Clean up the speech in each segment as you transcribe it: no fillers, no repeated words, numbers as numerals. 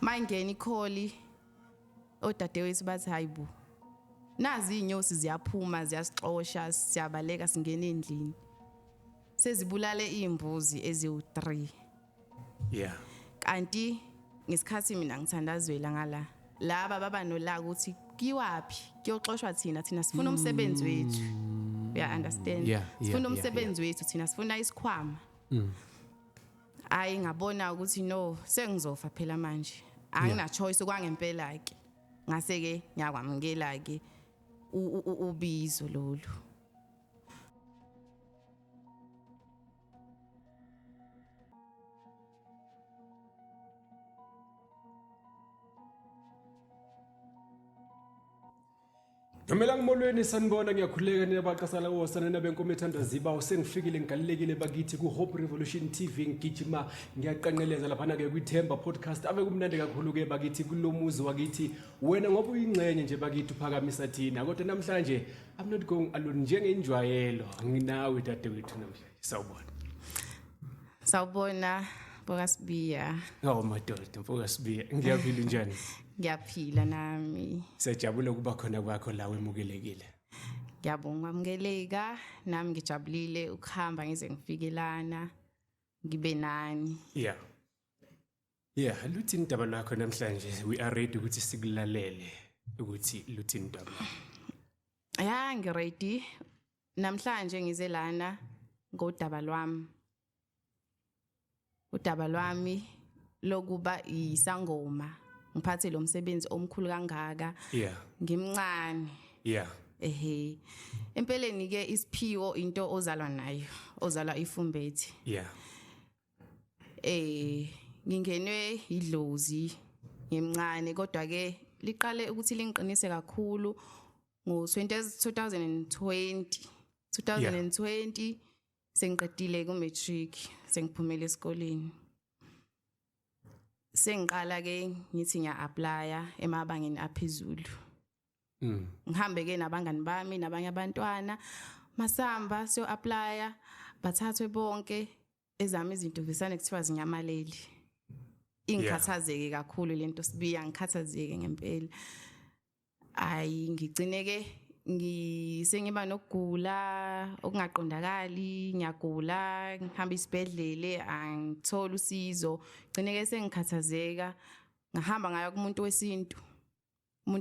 Mayingena ikholi odadewethu bathi hayibo. Nazi inyosi ziyaphuma ziyasixosha siyabaleka singena endlini. Sezibulale izimbuzi eziwu3. Yeah. Kanti ngesikhathi mina ngithandazwela ngala laba baba nolaka ukuthi kiwapi kuyoxoshwa thina sifuna umsebenzi wethu. You understand? Sifuna umsebenzi wethu thina sifuna isikhwama. Ayi ngabona ukuthi no sengizofa phela manje. Angina choice kwangempela ke. Ngase ke nyakwamukela ke ubizo lolu. Ngamela ngimolweni sanibona ngiyakhuleka niyabaqasala wosana nabenkomo ethandaziba usengifikile ngigalelekile bakithi ku Hope Revolution TV ngigijima ngiyaqanqeleza lapha na ke kwithemba podcast ave kumnandi kakhulu ke bakithi kulomuzi wakithi wena ngoba uyingcenye nje bakithi uphakamisa thina kodwa namhlanje I'm not going alone njengenjwayelo nginawe dadewethu namhlanje sawubona Bokasibiya. Oh madoda Bokasibiya ngiyaphila njani? Ngiyaphila nami. Sejabule kuba khona kwakho la wemukelekile. Ngiyabonga amukeleka nami ngijabulile ukuhamba ngize ngifike lana ngibe nani. Yeah. Luthini indaba lakho namhlanje we are ready ukuthi sikulalele ukuthi luthini indaba. Yeah, ngiready. Namhlanje ngize lana ngodaba lwami. Udaba lwami lokuba isangoma. Ngiphathe lo msebenzi omkhulu kangaka. Yeah. Ngimncane. Yeah. Empeleni ke isiphiwo into ozalwa nayo, ozalwa ifumbethi. Yeah. Ngingenwe idlozi ngimncane kodwa ke liqale ukuthi lingiqinise kakhulu ngo2020. 2020 sengiqedile ku matric, sengiphumele esikoleni. Sengiqala ke ngithi ngiya-applya emabangeni aphezulu. Ngihambe ke nabangani bami nabanye abantwana masamba siyo-applya bathathwe bonke ezami izinto visane kuthiwa zinyamaleli. Ingikhathazeke kakhulu lento Sibiya ngikhathazeke ngempela. Ayi ngigcine ke sengiba nokugula okungaqondakali ngiyagula ngihamba isibedlele angithola usizo gcine ke sengikhathazeka ngahamba ngayo kumuntu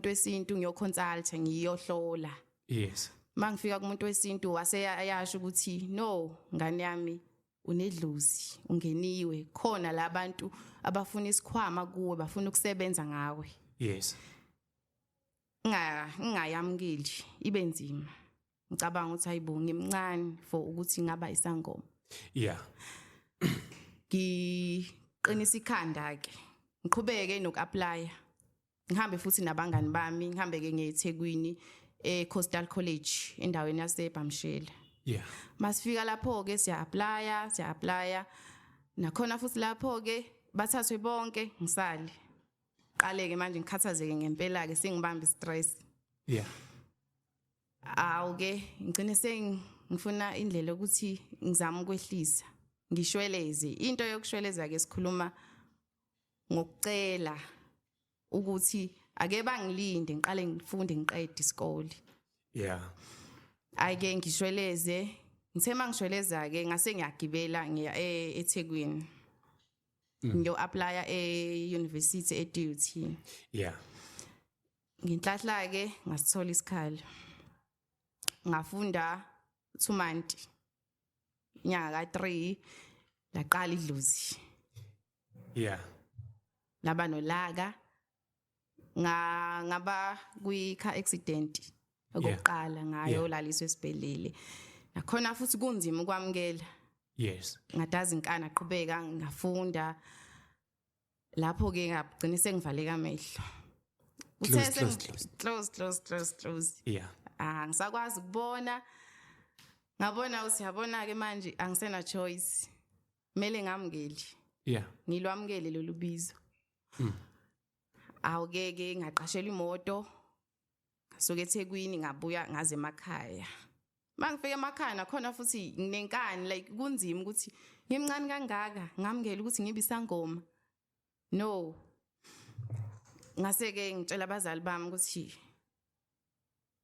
wesintu ngiyoconsult ngiyohlola. Yes. Mangifika kumuntu wesintu waseyayasho ukuthi no ngane yami unedlozi ungeniwe khona labantu abafuna isikhwama kuwe bafuna ukusebenza ngawe. Yes. Ngayamukeli ibe nzima ngicabanga ukuthi hayibo ngimncane for ukuthi ngaba isangoma. Yeah. Ngiqinisa ikhanda ke ngiqhubeke noku-applya ngihambe futhi nabangani bami ngihambe ke ngeThekwini Coastal College endaweni yaseBhamshela. Yeah. Masifika lapho ke siya-applya nakhona futhi lapho ke bathathwe bonke ngisale. Qaleke manje ngikhathazeke ngempela ke sengibamba stress. Yeah. Awuke ngicine sengifuna indlela ukuthi ngizama ukwehlisa ngishweleze into yokushweleza ke sikhuluma ngokucela ukuthi ake bangilinde ngiqale ngifunde ngiqede isikole. Yeah. Ake ngishweleze ngithe mangishweleza ke ngase ngiyagibela ngiya eThekwini. Ngiyo-applya e-University eDUT. Yeah. Nginhlahla ke ngasithola isikhala. Ngafunda 2 months. Nyaka ka3 laqala idlozi. Yeah. Laba nolaka ngaba kwi-car accident okokuqala ngayo laliswe esibhedlele. Nakhona futhi kunzima ukwamukela. Yes. Ngadazi inkana aqhubeka ngafunda. Lapho ke ngagcina sengivaleka amehlo. Close. Yeah. Ngisakwazi ukubona. Ngabona usiyabona ke manje angisena choice. Mele ngamukeli. Yeah. Ngilwamukele lolu bizo. Awukeke ngaqashela imoto. Ngasuka eThekwini ngabuya ngaze emakhaya. Mangifika emakhaya nakhona futhi nginenkani like kunzima ukuthi ngimncane kangaka ngamukela ukuthi ngibe isangoma. No. ngase ke ngitshela abazali bami ukuthi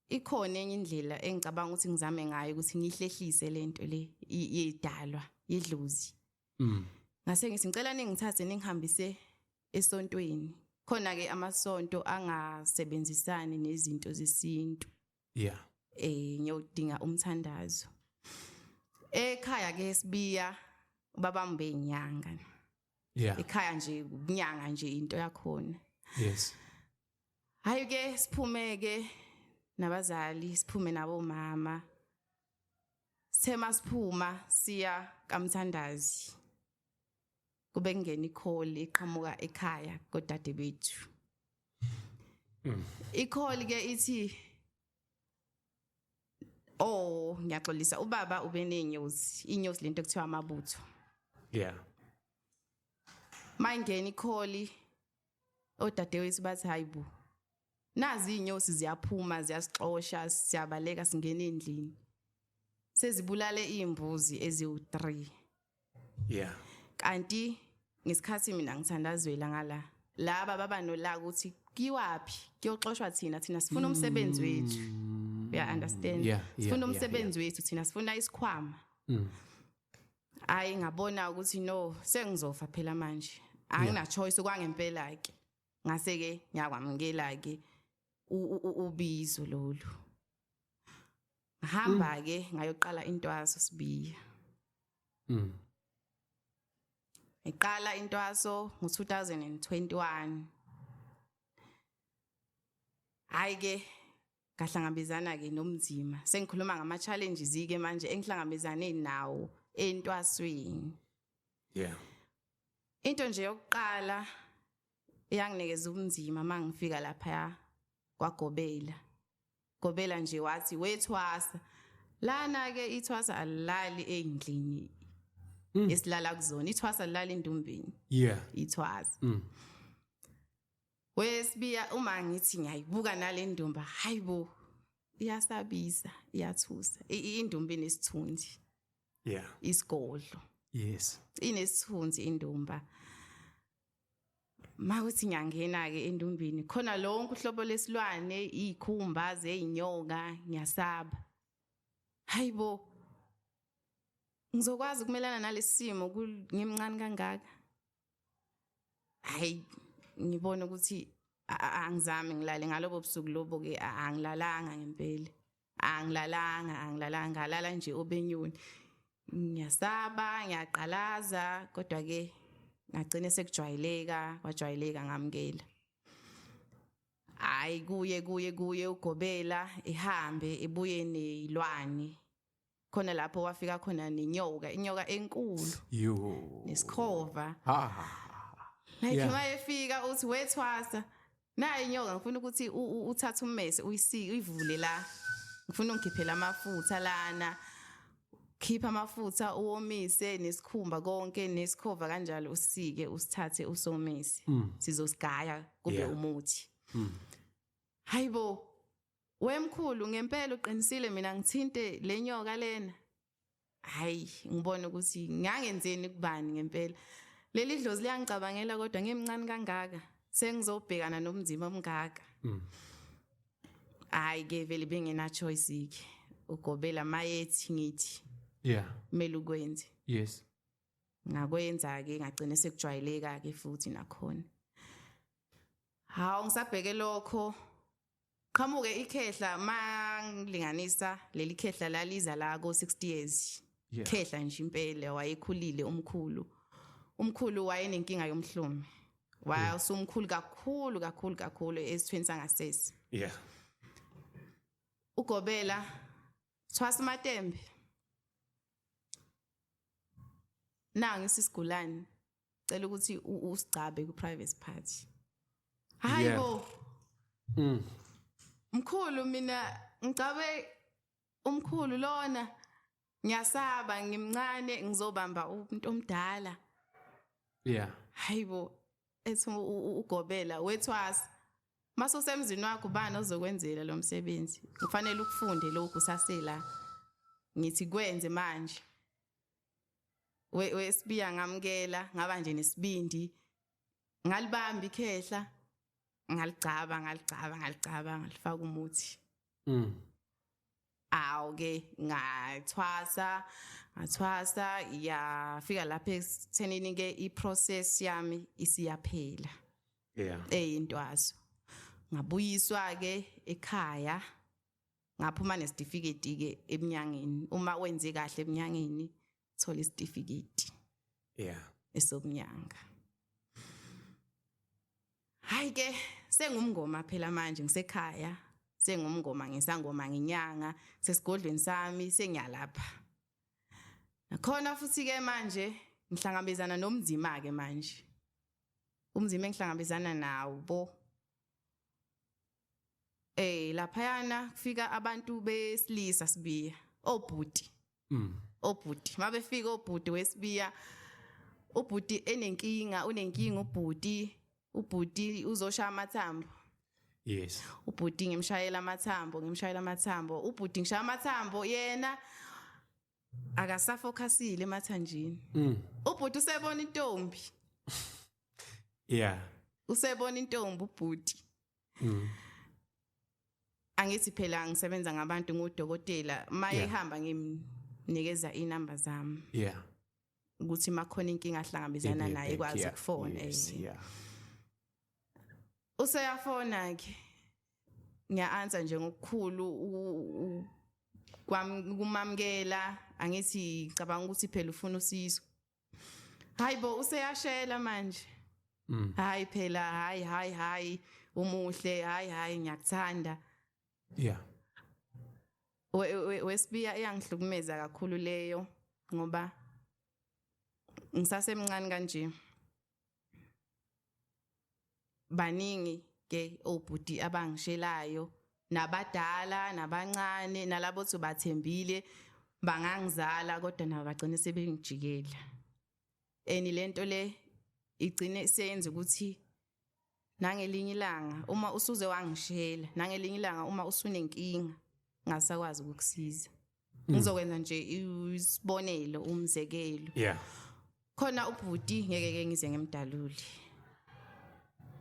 ikhona enye indlela engicabanga ukuthi ngizame ngayo ukuthi ngihlehlise lento le yedalwa yedlozi. Ngase ngithi ngicela ningithathe ningihambise esontweni. Khona ke amasonto angasebenzisani nezinto zesintu. Ngiyodinga umthandazo. Ekhaya ke sibiya babambe inyanga. Ekhaya nje unyanga nje into yakhona. Hayi ke siphume ke nabazali, siphume nabo mama. Sithema siphuma siya kaMthandazi. Kube ngene i-call iqhamuka ekhaya kodade bethu. I-call ke ithi ngiyaxolisa ubaba ube nenyosi, inyosi lento ekuthiwa amabutho. Mangena i-call odadewethu bathi hayibo. Nazi inyosi ziyaphuma ziyasixosha siyabaleka singena endlini. Sezibulale izimbuzi eziwu3. Kanti ngesikhathi mina ngithandazwela ngala laba baba nolaka ukuthi kiwapi kuyoxoshwa thina sifuna umsebenzi wethu. Understand? Sifuna umsebenzi wethu thina sifuna isikhwama. Ayi ngabona ukuthi no sengizofa phela manje. Angina choice kwangempela ke. Ngase ke ngiyakwamukela ke ubizo lolu. Ngihamba ke ngayoqala intwaso sibiya. Ngiqala intwaso ngo2021. Hayi ke ngahlangabezana ke nomzima. Sengikhuluma ngama challenges ke manje engihlangabezane nawo entwasweni. Into nje yokuqala yanginikeza ubunzima mangifika lapha kwaGobela. Gobela nje wathi wethwasa. Lana ke ithwasa alilali endlini. Esilala kuzona ithwasa lilala endumbeni. Ithwasa. Wesibiya uma ngithi ngiyayibuka nale ndumba hayibo iyasabisa iyathusa indumba inesithunzi. Isigodlo. Inesithunzi indumba. Mawuthi ngiyangena ke endumbini khona lonke uhlobo lesilwane izikhumba zeinyoka ngiyasaba. Hayibo ngizokwazi ukumelana nalesimo ngimncane kangaka. Hayi ngibona ukuthi angizami ngilale ngalobo busuku lobo ke angilalanga ngempela. Angilalanga ngalala nje obenyoni. Ngiyasaba ngiyaqalaza kodwa ke ngagcina kwajwayeleka ngamukela. Hayi kuye uGobela ehambe ebuye nezilwane. Khona lapho wafika khona nenyoka, inyoka enkulu. Nesikhova. Like mayefika uthi wethwasa. Na inyoka ngifuna ukuthi uthathe ummese uyisike uyivule la. Ngifuna ungikhiphela amafutha lana. Khipha amafutha uwomise nesikhumba konke nesikhova kanjalo usike usithathe usomise. Sizosigaya kube umuthi. Hayibo wemkhulu ngempela uqinisile mina ngithinte lenyoka lena. Hayi ngibona ukuthi ngangenzeni kubani ngempela. Leli dlozi liyangicabangela kodwa ngimncane kangaka sengizobhekana nomzimba omngaka. Hayi ke vele bengena choice ke. uGobela mayethi ngithi kumele ukwenze. Yes. Ngakwenza ke ngagcina sekujwayeleka ke futhi nakhona. Hawu ngisabheke lokho qhamuke ikhehla mangilinganisa leli khehla laliza la ko 60 years. Khehla nje impela wayekhulile umkhulu. Umkhulu wayenenkinga yomhlume. Wasumkhulu kakhulu esithweni sangasese. uGobela thwasa Matembe. Nangi sisigulane cela ukuthi usigcabe ku private party. Hayibo. Mkhulu mina ngicabe umkhulu lona ngiyasaba ngimncane ngizobamba umuntu omdala. Hayibo ethi uGobela wethwasa masusemzini wakho bani ozokwenzela lo msebenzi kufanele ukufunde lokhu usasela ngithi kwenze manje wesibiya ngamukela ngaba nje nesibindi ngalibamba ikhehla ngalicaba ngalifaka umuthi. Awuke ngathwasa yafika lapha ekuthenini ke iprocess yami isiyaphela. Eyintwazo. Ngabuyiswa ke ekhaya. Ngaphuma nesitifiketi ke eminyangeni. Uma wenze kahle eminyangeni thola isitifiketi. Esokunyanga. Hayi ke sengumngoma phela manje ngisekhaya. Sengumngoma ngisangoma nginyanga sesigodlweni sami sengiyalapha. Nakhona futhi ke manje ngihlangabezana nomzima ke manje. Umzima engihlangabezana nawo laphayana kufika abantu besilisa sibiya obhuti. Obhuti mabefika obhuti wesibiya ubhuti unenkinga ubhuti uzoshaya amathambo. Yes. Ubhuti ngimshayela amathambo ubhuti ngishaya amathambo yena akasafocusile emathanjini. Ubhuti usebona intombi. Usebona intombi ubhuti. Angithi phela ngisebenza ngabantu ngudokotela maye ehamba ngimnikeza inamba zami. Ukuthi makhona inkinga ahlangabezana naye kwazi ukufona. Useyafona ke ngiya-answer nje ngokukhulu kumamkela angithi cabanga ukuthi phela ufuna usizo. Hayibo useyashela manje. Hayi phela hayi umuhle hayi ngiyakuthanda. Wesibiya iyangihlukumeza kakhulu leyo ngoba ngisasemncane kanje. Baningi ke obhuti abangishelayo nabadala nabancane nalabo bathembile bangangizala kodwa nabo bagcina sebengijikela. Lento le igcine isenza ukuthi nangelinye ilanga uma usuze wangishela nangelinye ilanga uma usunenkinga ngasakwazi ukukusiza. Ngizokwenza nje isibonelo umzekelo. Khona ubhuti ngeke ngize ngemdaluli.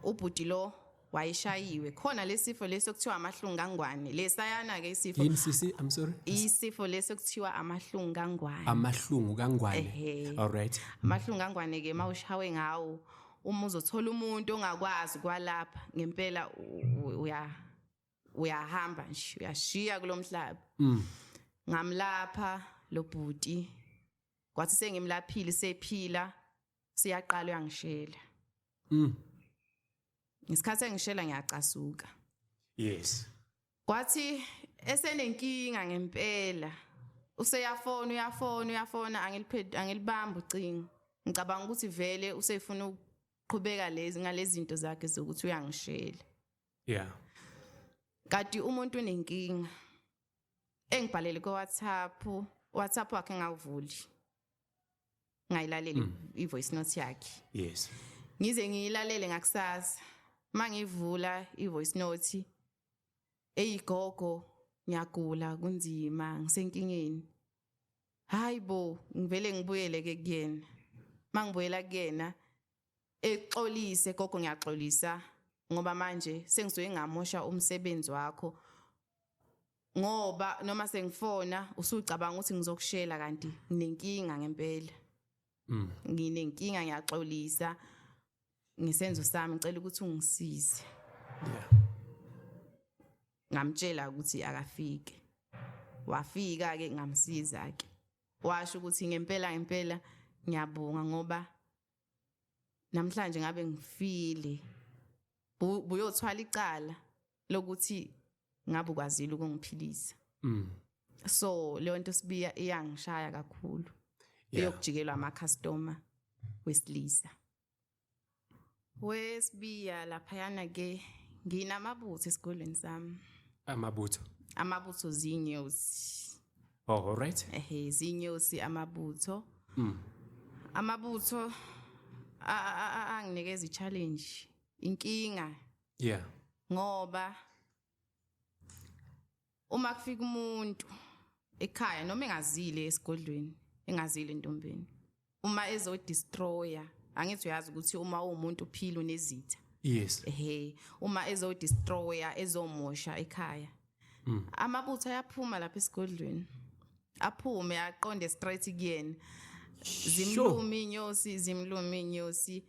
Ubhuti lo wayeshayiwe khona lesifo lesokuthiwa amahlungu kangwane lesayana ke isifo. Yini sisi? I'm sorry. Isifo lesokuthiwa amahlungu kangwane. Amahlungu kangwane. All right. Amahlungu kangwane ke mawushawe ngawo uma uzothola umuntu ongakwazi kwalapha ngempela uyahamba nje uyashiya kulomhlaba. Ngamlapha lo bhuti kwathi sengimlaphile sephila siyaqala uyangishela. Ngesikhathi engishela ngiyacasuka. Yes. Kwathi esenenkinga ngempela uyafona angilibamba ucingo. Ngicabanga ukuthi vele usefuna ukuqhubeka ngalezi zinto zakhe zokuthi uyangishela. Kanti umuntu unenkinga. Engibhalele ku WhatsApp wakhe ngawuvuli. Ngayilalela ivoice note yakhe. Yes. Ngize ngiyilalele ngakusasa. Mangivula ivoice note eyigogo ngiyagula kunzima ngisenkingeni. Hayibo ngivele ngibuyele ke kuyena. Mangibuyela kuyena exolise gogo ngiyaxolisa ngoba manje sengisuke ngamosha umsebenzi wakho. Ngoba noma sengifona usucabanga ukuthi ngizokushela kanti nginenkinga ngempela. Nginenkinga ngiyaxolisa. Ngisenzo sami ngicela ukuthi ungisize. Ngamtshela ukuthi akafike. Wafika ke ngamsiza ke. Washo ukuthi ngempela ngiyabonga ngoba namhlanje ngabe ngifile. Buyothwala icala lokuthi ngabe ukwazile ukungiphilisa. So leyo nto sibiya iyangishaya kakhulu. Eyokujikelwa ama customer wesilisa. Wesibiya laphayana ke nginamabutho esikolweni sami. Amabutho zinyosi. All right. Zinyosi amabutho. Amabutho anginikeza i-challenge inkinga. Ngoba uma kufika umuntu ekhaya noma engazile esigodlweni engazile entombeni uma ezodestroya angithi uyazi ukuthi uma umuntu uphila unezitha Yes. Uma destroyer ezomosha ekhaya. Amabutho ayaphuma lapha esigodlweni. Aphume aqonde straight kuyena. Zimluma inyosi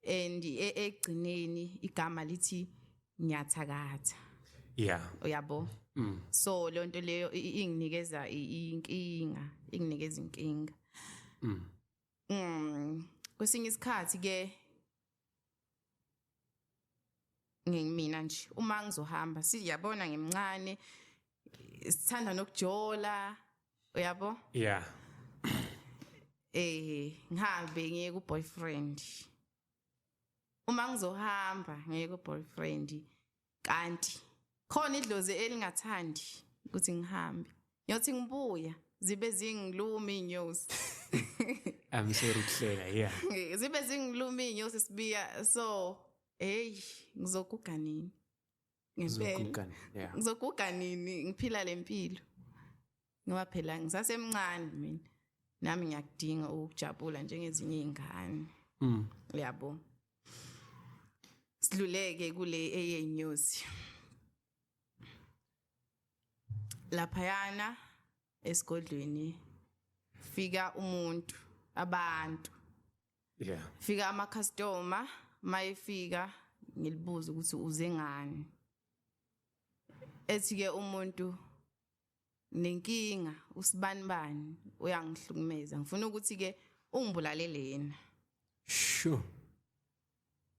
and egcineni igama lithi Nyathakatha. Yeah. Uyabo? So lonto leyo inginikeza inkinga. Kwesinye isikhathi ke ngimina nje uma ngizohamba siyabona ngemncane sithanda nokujola uyabo? Yeah. Ngihambe ngiye ku boyfriend. Uma ngizohamba ngiye ku boyfriend kanti khona idlozi elingathandi ukuthi ngihambe. Ngiyothi ngibuya zibe zingiluma inyosi. I'm sorry ukuhlela, yeah. Zibe zingiluma inyosi sibiya so ngizoguga nini? Ngempela. Yeah. Ngizoguga nini ngiphila lempilo? Ngoba phela ngisasemncane mina. Nami ngiyakudinga ukujabula njengezinye izingane. Uyabo. Sidluleke kule eyenyosi. Laphayana esigodlweni fika abantu. Yeah. Fika ama customer, mayefika ngilibuza ukuthi uze ngani. Ethi ke umuntu nenkinga usibanibani uyangihlukumeza. Ngifuna ukuthi ke ungibulalele yena. Sure.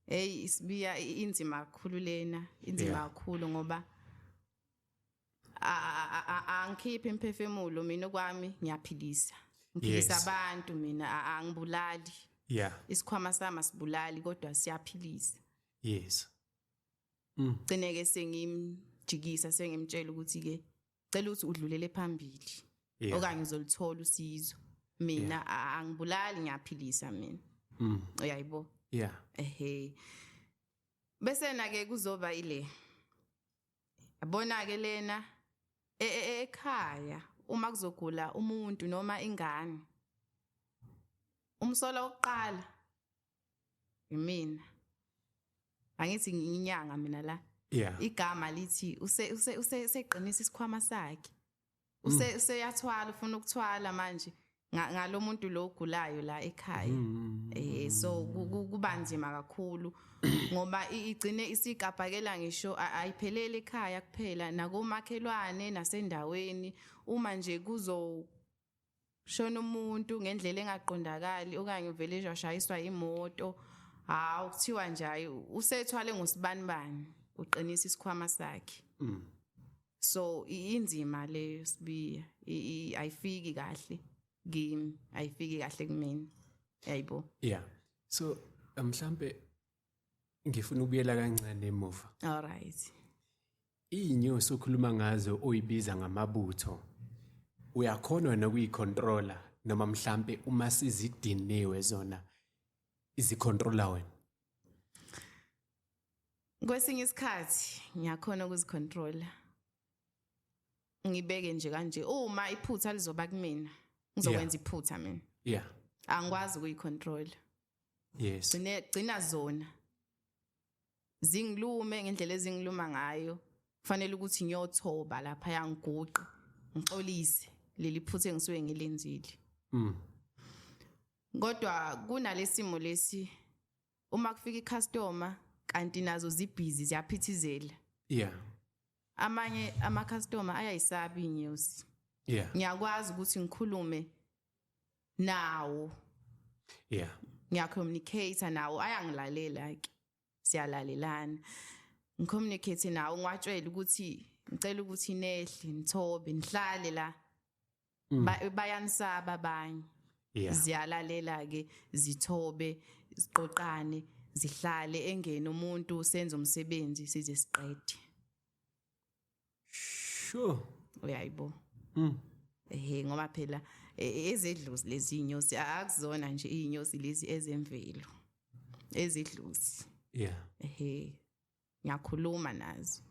Isibiya inzima kakhulu lena, inzima kakhulu ngoba angikhiphe imphefemulo mina kwami ngiyaphilisa. Ngiphilisa abantu mina angibulali. Yeah. Isikhwama sami sibulali kodwa siyaphilisa. Yes. Gcineke sengimjikisa sengimtshela ukuthi ke cela ukuthi udlulele phambili. Okanye uzolithola usizo. Mina angibulali ngiyaphilisa mina. Uyayibo? Yeah. Bese na ke kuzoba ile. Yabona ke lena ekhaya uma kuzogula umuntu noma ingane. Umsola oqala yimina. Angithi nginyanga mina la. Yeah. Igama lithi useqinisa isikhwama sakhe. Useyathwala ufuna ukuthwala manje ngalo muntu lo ogulayo la ekhaya. So kuba nzima kakhulu ngoba igcine isigabhakela ngisho ayiphelele ekhaya kuphela nakomakhelwane nasendaweni uma nje kuzo shona umuntu ngendlela engaqondakali okanye uvele nje washayiswa imoto kuthiwa nje usethwale ngosibanibani uqinisa isikhwama sakhe. So inzima leyo sibiya ayifiki kahle kimi ayifiki kahle kumina yayibo. Yeah. So mhlambe ngifuna ukubuyela kancane emuva. All right. Inyosi okhuluma ngazo oyibiza ngamabutho uyakhona nokuyicontroller noma mhlambe uma sizidiniwe zona izicontroller wena? Kwesinye isikhathi ngiyakhona ukuzicontroller. Ngibeke nje kanje uma iphutha lizoba kumina ngizokwenza iphutha mina. Yeah. Angikwazi ukuyicontrol. Yes. Gcina zona. Zingilume ngendlela ezingiluma ngayo. Kufanele ukuthi ngiyothoba lapha yangiguqe, ngixolise leli phutha engisuke ngilenzile. Kodwa kunalesimo lesi uma kufika icustomer kanti nazo zibhizi ziyaphithizela. Yeah. Amanye ama customer ayayisaba inyosi. Yeah. Ngiyakwazi ukuthi ngikhulume nawo. Yeah. Ngiyacommunicate nawo ayangilalela ke. Siyalalelana. Ngicommunicate nawo ngiwatshela ukuthi ngicela ukuthi nehle nithobe nihlale la. Bayanisaba abanye. Yeah. Ziyalalela ke zithobe siqoqane zihlale engene umuntu senze umsebenzi size siqede. Sure. Uyayibo. Ngoba phela ezedluzi lezi inyosi akuzona nje inyosi lezi ezemvelo. Ezedluzi. Yeah. Ngiyakhuluma nazo.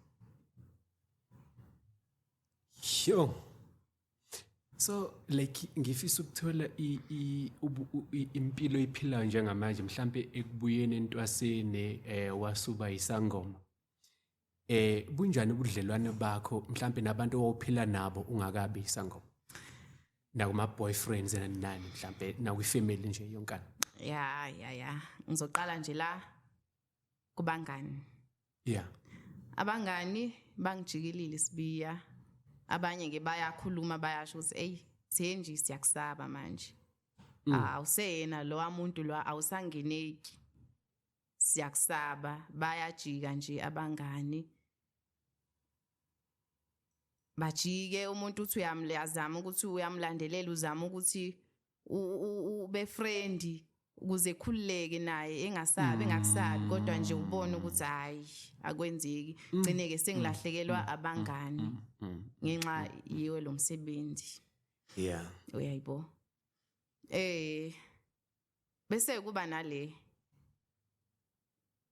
Sure. So like ngifisa ukuthola impilo iphilayo njengamanje mhlambe ekubuyeni entwaseni wasuba isangoma. Bunjani ubudlelwane bakho mhlambe nabantu owuphila nabo ungakabi isangoma? Nakuma boyfriends nani mhlambe nakwifamily nje yonkana. Ya. Ngizoqala nje la kubangani. Yeah. Abangani bangijikilile sibiya. Abanye ke bayakhuluma bayasho ukuthi hey senje siyakusaba manje. Awuseyena lo umuntu lo awusangeneki. Siyakusaba bayajika nje abangani. Bajike umuntu uthi uyamlazama ukuthi uyamlandelela uzama ukuthi ube friendly ukuze ekhululeke naye engasabi engakusabi kodwa nje ubone ukuthi hayi akwenzeki gcineke sengilahlekelwa abangani ngenxa yiwe lo msebenzi. Yeah. Uyayibo. Bese kuba nale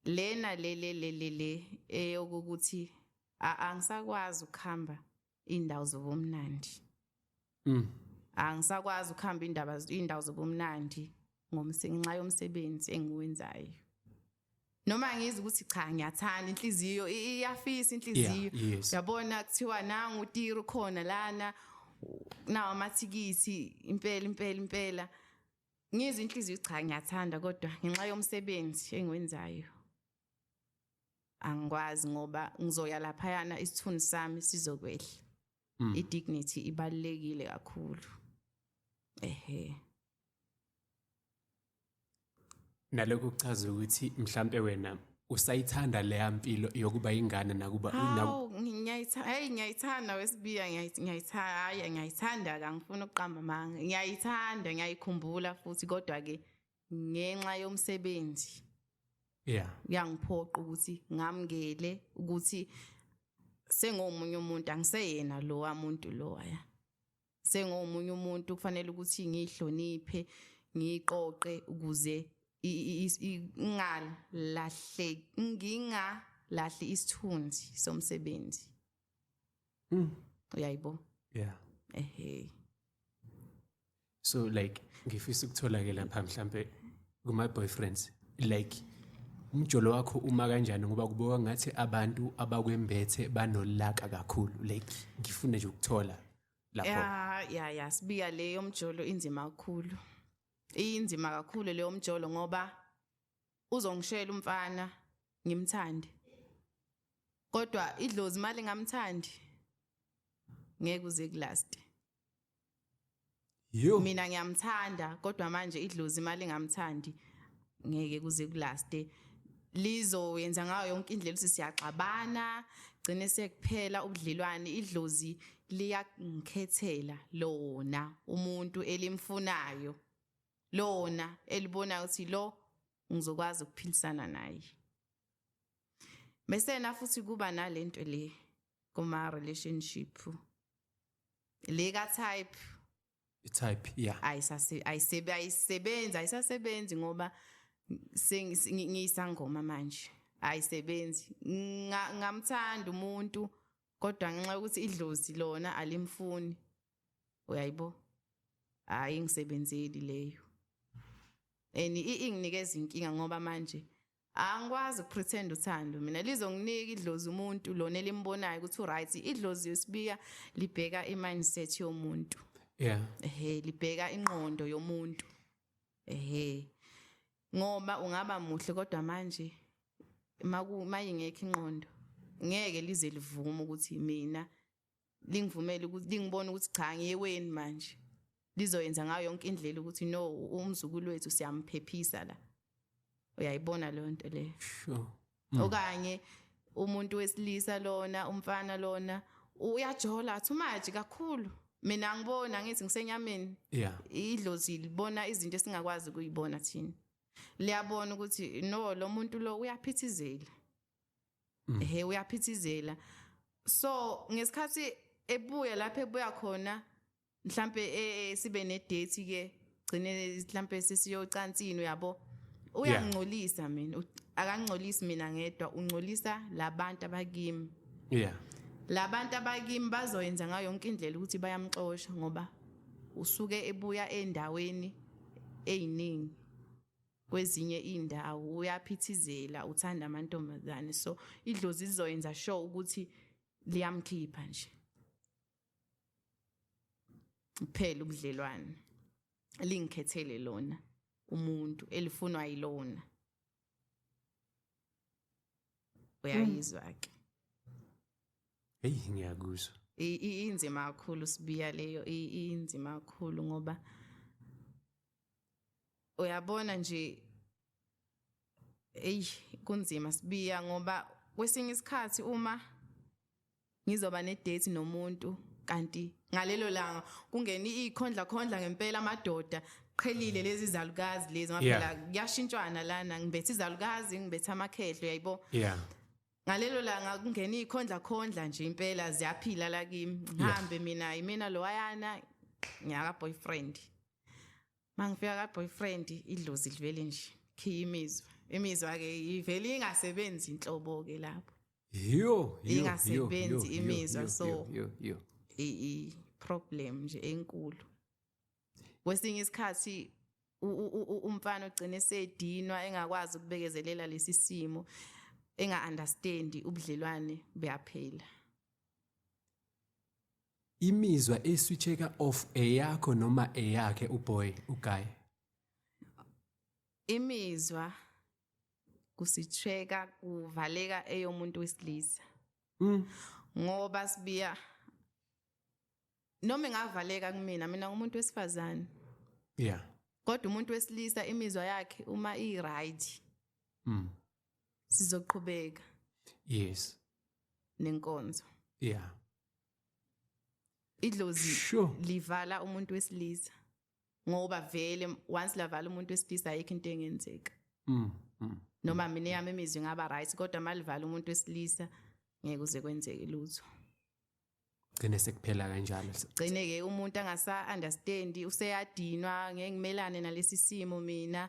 lena le ukuthi angisakwazi ukuhamba indawo zobumnandi. Angisakwazi ukuhamba indawo zobumnandi ngenxa yomsebenzi engiwenzayo. Noma ngizi ukuthi cha ngiyathanda inhliziyo iyafisa inhliziyo. Uyabona kuthiwa nangu utiro khona lana nawo amathikisi impela. Ngizi inhliziyo cha ngiyathanda kodwa ngenxa yomsebenzi engiwenzayo angikwazi ngoba ngizoya lapha yana isithunzi sami sizokwehla. I-dignity ibalekile kakhulu. Nalokho kuchaza ukuthi mhlambe wena usayithanda le yampilo yokuba ingane nakuba ngiyayithanda wesibiya ngiyayithanda kangifuna ukuqamba manga. Ngiyayithanda ngiyayikhumbula futhi kodwa ke ngenxa yomsebenzi. Yeah. Yangiphoqa ukuthi ngamngele ukuthi sengomunye umuntu angiseyena lo umuntu lo aya. Sengomunye umuntu kufanele ukuthi ngihloniphe ngiqoqe ukuze ngingalahli isithunzi somsebenzi. Uyayibo? Yeah. So like ngifisa ukuthola ke lapha mhlambe kuma boyfriends like umjolo wakho uma kanjani ngoba kubuka ngathi abantu abakwembethe banolaka kakhulu like ngifune nje ukuthola lapho. Ya sibiya leyo mjolo inzima kakhulu. Inzima kakhulu leyo mjolo ngoba uzongishela umfana ngimthande. Kodwa idlozi mali ngamthandi ngeke uze kulast. Mina ngiyamthanda kodwa manje idlozi mali ngamthandi ngeke kuze kulast. Lizoyenza ngayo yonke indlela ukuthi siyaxabana gcine sekuphela ubudlelwane. Idlozi liyakhethela lona umuntu elimfunayo. Lona elibona ukuthi lo ngizokwazi ukuphilisana naye. Bese na futhi kuba nalento le kuma relationship le ka type yeah ayisasebenzi ngoba ngiyisangoma manje ayisebenzi. Ngamthanda umuntu kodwa ngenxa ukuthi idlozi lona alimfuni. Uyayibo? Hayi ngisebenzeli leyo. Inginikeza inkinga ngoba manje angikwazi ukupretend uthando. Mina lizonginika idlozi umuntu lona elimbonayo ukuthi uright. Idlozi yesibiya libheka imindset yomuntu. Yeah. Libheka ingqondo yomuntu. Ngoba ungaba muhle kodwa manje mayingekho ingqondo ngeke lize livume ukuthi mina lingivumele ukuthi lingibone ukuthi cha ngiyeweni manje. Lizoyenza ngayo yonke indlela ukuthi no umzukulu wethu siyamphephisa la. Uyayibona le nto le. Sure. Okanye umuntu wesilisa lona umfana lona uyajola athi maji kakhulu. Mina ngibona ngithi ngisenyameni. Yeah. Idlozi libona izinto esingakwazi ukuyibona thina. Liyabona ukuthi no lo muntu lo uyaphithizela. Uyaphithizela. So ngesikhathi ebuya lapha ebuya khona mhlambe sibe ne date ke gcine mhlambe sesiyocansini uyabo. Uyangcolisa mina akangcolisi mina ngedwa ungcolisa labantu abakimi. Yeah. Labantu abakimi bazoyenza ngayo yonke indlela ukuthi bayamxosha ngoba usuke ebuya endaweni eziningi kwezinye indawo uyaphithizela uthanda amantombazane so idlozi lizoyenza sure ukuthi liyamkhipha nje phela ubudlelwane lingikhethele lona umuntu elifunwa yilona uyayizwa ke hey ngiyakuzwa inzima kakhulu sibiya leyo inzima kakhulu ngoba uyabona nje kunzima sibiya ngoba kwesinye isikhathi uma ngizoba ne-date nomuntu kanti ngalelo langa kungena ikhondla ngempela amadoda qhelile lezi zalukazi lezi ngaphela kuyashintshwana lana ngibethe izalukazi ngibethe amakhehlo yayibo ngalelo langa kungena ikhondla nje impela ziyaphila la kimi ngihambe mina lo wayana ngiyaka boyfriend mangifika ka boyfriend idlozi livele nje imizwa ke ivele ingasebenzi inhlobo ke lapho ingasebenzi imizwa so i problem nje enkulu kwesinye isikhathi umfana ogcine sedinwa engakwazi ukubekezelela lesi simo enga-understand ubudlelwane buyaphela imizwa eswitcheka off eyakho noma eyakhe uboy uGuy imizwa kusitheka kuvaleka eyomuntu wesilisa ngoba sibiya noma ngavaleka kumina mina ngumuntu wesifazane kodwa umuntu wesilisa imizwa yakhe uma right sizoqhubeka nenkonzo idlozi livala umuntu wesilisa ngoba vele once lavala umuntu wesilisa ayikho into engenzeka noma mina yami imizwa ngaba right kodwa malivala umuntu wesilisa ngeke kuze kwenzeke lutho gcine sekuphela kanjalo gcine ke umuntu angasa understand useyadinwa ngeke ngimelane nalesi simo mina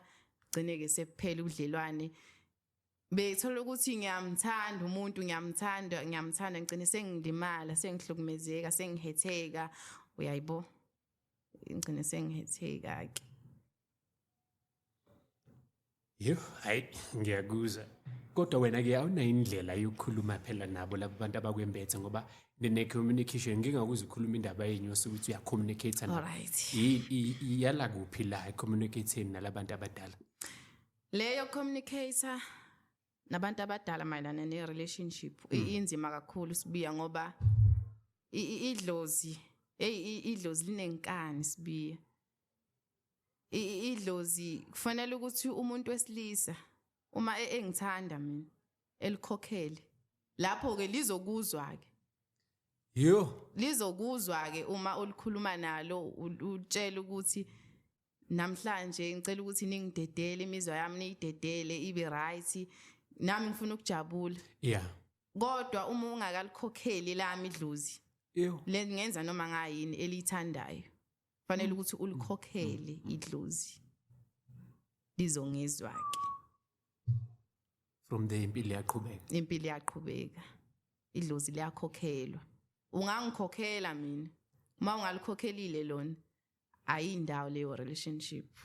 gcine ke sekuphela ubudlelwane bethola ukuthi ngiyamthanda umuntu ngiyamthanda ngicine sengilimala sengihlukumezeka sengihetheka uyayibo ngicine sengihetheka ke hayi ngiyakuzwa kodwa wena ke awunayo indlela yokukhuluma phela nabo labo bantu abakwembethe ngoba ne-communication ngingakuzwa ukukhuluma indaba yenyosi ukuthi uyacommunicate nabo iyala kuphi la communicating nalabantu abadala leyo communicator nabantu abadala mayelana ne-relationship inzima kakhulu sibiya ngoba idlozi idlozi linenkani sibiya idlozi kufanele ukuthi umuntu wesilisa uma engithanda mina elikhokhele lapho ke lizokuzwa ke lizokuzwa ke uma ulikhuluma nalo utshela ukuthi namhlanje ngicela ukuthi ningidedele imizwa yami niyidedele ibe right nami ngifuna ukujabula kodwa uma ungakalikhokheli lami idlozi lengenza noma ngayini elithandayo fanele ukuthi ulikhokhele idlozi lizongizwa ke from the impilo yaqhubeka idlozi liyakhokhelwa ungangikhokhela mina uma ungalikhokhelile lona ayindawo leyo relationship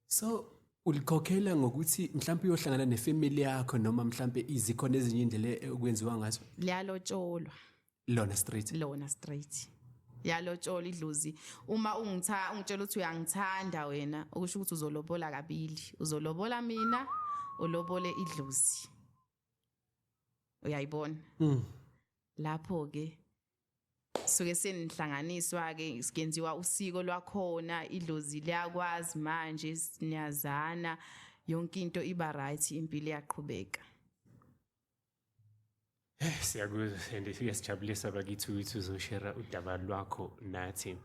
so ulikhokhela ngokuthi mhlawumbe uyohlangana nefamily yakho noma mhlawumbe izikhona ezinye indlela okwenziwa ngazo liyalotsholwa lona straight yalotshola idlozi uma ungitshela ukuthi uyangithanda wena okusho ukuthi uzolobola kabili uzolobola mina ulobole idlozi uyayibona lapho ke suke senihlanganiswa ke sikenziwa usiko lwakhona idlozi liyakwazi manje siniyazana yonke into iba right impilo yaqhubeka siyakuzwa siyasijabulisa bakithi ukuthi uzoshare udaba lwakho nathi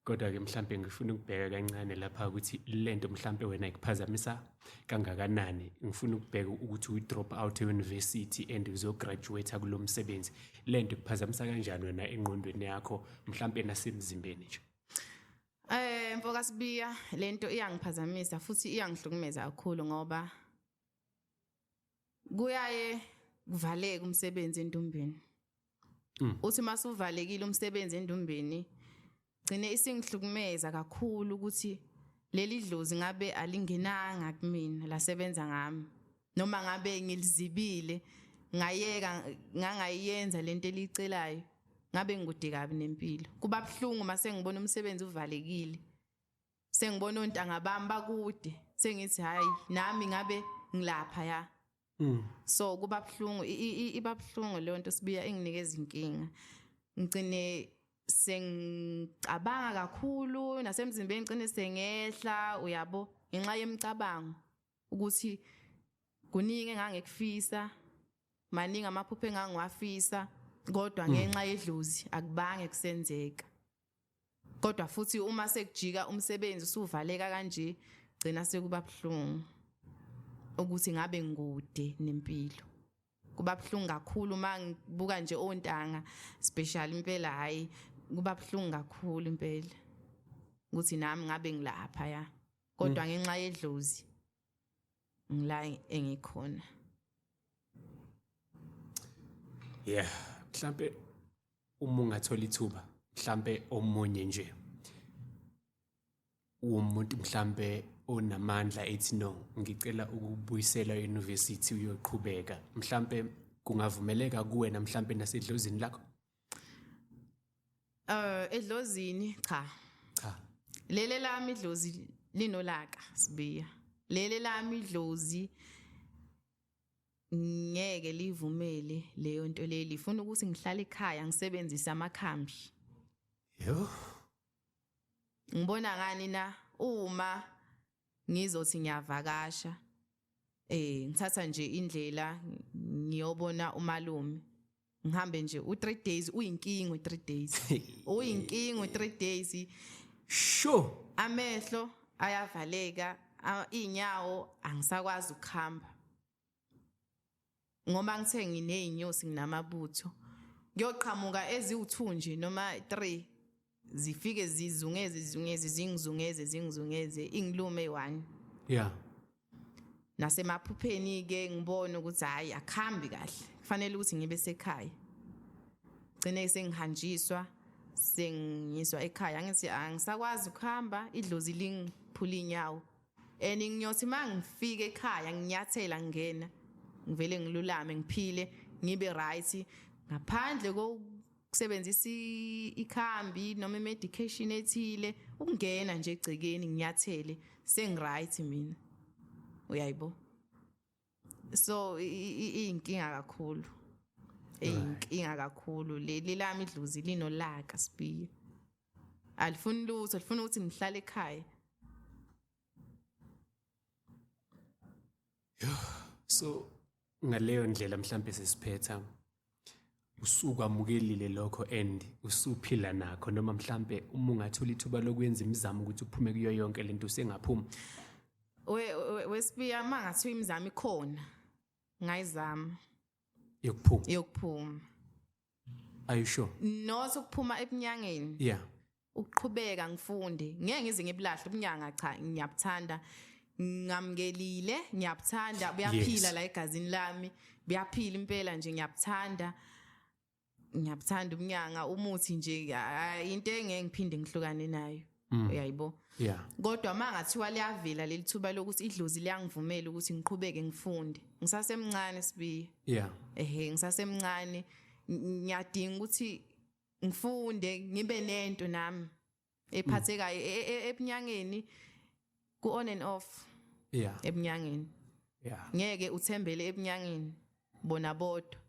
kodwa ke mhlambe ngifuna ukubheka kancane lapha ukuthi lento mhlambe wena ikuphazamisa kangakanani ngifuna ukubheka ukuthi u drop out e-university and uzograduate kulo msebenzi lento ikuphazamisa kanjani wena engqondweni yakho mhlambe nasemzimbeni nje mfoka sibiya lento iyangiphazamisa futhi iyangihlukumeza kakhulu ngoba kuyaye kuvaleke umsebenzi entombeni uthi masuvalekile umsebenzi endumbeni gcine isingihlukumeza kakhulu ukuthi leli dlozi ngabe alingenanga kumina lasebenza ngami noma ngabe ngilizibile ngayeka ngangayenza lento elicelayo ngabe ngikude kabi nempilo kuba buhlungu mase ngibona umsebenzi uvalekile sengibona ontanga bami bakude sengithi hayi nami ngabe ngilapha ya so kuba buhlungu iba buhlungu le nto sibiya enginikeza inkinga ngicine sengicabanga kakhulu nasemzimbeni ngicine sengehla uyabo ngenxa yemicabango ukuthi kuningi engangekufisa maningi amaphupho engangiwafisa kodwa ngenxa yedlozi akubange kusenzeka kodwa futhi uma sekujika umsebenzi usuvaleka kanje gcina sekuba buhlungu ukuthi ngabe ngikude nempilo kuba buhlungu kakhulu mangibuka nje ontanga special impela hayi kuba buhlungu kakhulu impela ukuthi nami ngabe ngilapha ya kodwa ngenxa yedlozi ngila engikhona yeah mhlambe uma ungathola ithuba mhlambe omunye nje umuntu mhlambe onamandla ethi no ngicela ukubuyisela e-university uyoqhubeka mhlambe kungavumeleka kuwena mhlambe nasedlozini lakho edlozini cha lele lami idlozi linolaka sibiya lele lami idlozi ngeke livumele leyo nto leli ifuna ukuthi ngihlale ekhaya ngisebenzise amakhambi yo ngibona ngani na uma ngizothi ngiyavakasha ngithatha nje indlela ngiyobona umalume ngihambe nje u3 days uyinkingi u3 days uyinkingi u3 days sure amehlo ayavaleka inyawo angisakwazi ukuhamba ngoba ngithe ngineyinyosi nginamabutho ngiyoqhamuka eziwu2 nje noma 3 zifike zingizungeze ingilume 1 yeah nasemaphupheni ke ngibona ukuthi hayi akhambi kahle kufanele ukuthi ngibe sekhaya gcine sengihanjiswa sengiswa ekhaya ngithi angisakwazi ukuhamba idlozi lingiphula inyawo nginyothi mangifika ekhaya nginyathela ngena ngivele ngilulame ngiphile ngibe right ngaphandle kusebenzisa ikhambi noma medication ethile ukungena nje egcekeni nginyathele sengiright mina uyayibo so inkinga kakhulu leli lami idlozi linolaka sibiya alifuni lutho lifuna ukuthi ngihlale ekhaya so ngaleyo ndlela mhlambe sesiphetha usukwamukelile lokho and usuphila nakho noma mhlambe uma ungathola ithuba lokwenza imizamo ukuthi uphume kuyo yonke lento usengaphuma wesibiya mangathi imizamo ikhona ngayizama yokuphuma are you sure no sokuphuma ebunyangeni yeah ukuqhubeka ngifunde ngeke ngize ngibulahle ubunyanga cha ngiyabuthanda ngamkelile ngiyabuthanda buyaphila la egazini lami buyaphila impela nje ngiyabuthanda ubunyanga umuthi nje into engeke ngiphinde ngihlukane nayo uyayibo yeah kodwa mangathiwa liyavela leli thuba lokuthi idlozi liyangivumela ukuthi ngiqhubeke ngifunde ngisasemncane sibiya yeah ngisasemncane ngiyadinga ukuthi ngifunde ngibe nento nami ephathekayo ebunyangeni ku on and off yeah ebunyangeni yeah ngeke uthembele ebunyangeni bona bodwa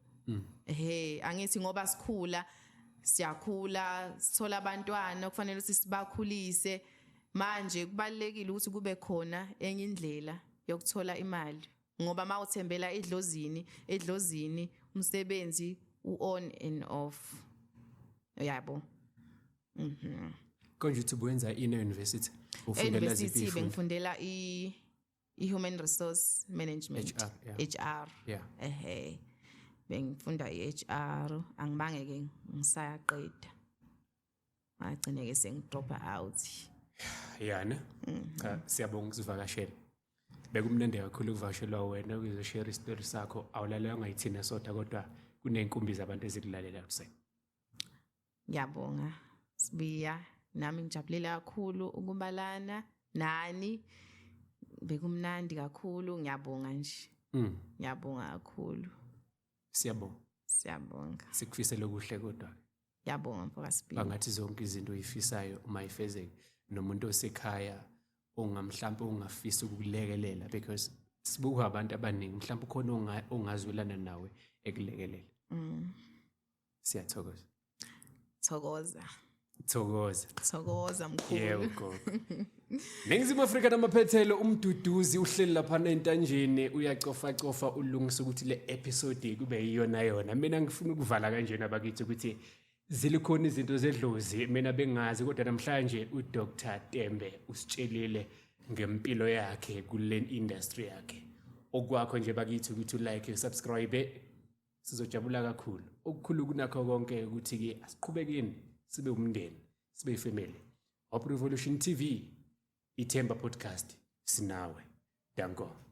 angithi ngoba siyakhula sithola abantwana kufanele ukuthi sibakhulise manje kubalekile ukuthi kube khona enye indlela yokuthola imali ngoba mawuthembela edlozini umsebenzi u-on and off yabo konje uthi wenza university ufundela ziphi bengifundela i-human resource management HR yeah bengifunda i-HR angibange ke ngisayaqeda agcine ke sengidrop out yana cha siyabonga ukuvakashela bekumnende kakhulu ukuvakashelwa wena ukuzoshare istory sakho awulalela ngayithina sodwa kodwa kunenkumbi zabantu ezikulalela kusena Ngiyabonga Sibiya, nami ngijabulela kakhulu ukubalana nani. Bekumnandi kakhulu, ngiyabonga nje. Ngiyabonga kakhulu. Siyabonga. Sikufisela okuhle kodwa. Ngiyabonga mfowethu Sibiya. Bangathi zonke izinto oyifisayo uma ifezeke nomuntu osekhaya ongamhlambe ungafisa ukulekelela because sibuka abantu abaningi mhlawumbe khona ongazwelana nawe ekulekelela. Siyathokoza. Thokoza mkhulu. Yebo. Ningizimu Afrika namaphethelo umduduzi uhleli lapha entanjeni uyacofa ulungisa ukuthi le episode kube yiyona. Mina ngifuna ukuvala kanjena bakithi ukuthi zilikhona izinto zedlozi mina bengazi kodwa namhlanje uDr Tembe usitshelile ngempilo yakhe kule industry yakhe. Okwakho nje bakithi ukuthi ulike subscribe sizojabula kakhulu. Okukhulu kunakho konke ukuthi ke asiqhubekeni sibe umndeni sibe ifamily. Hope Revolution TV, Ithemba podcast sinawe. Danko.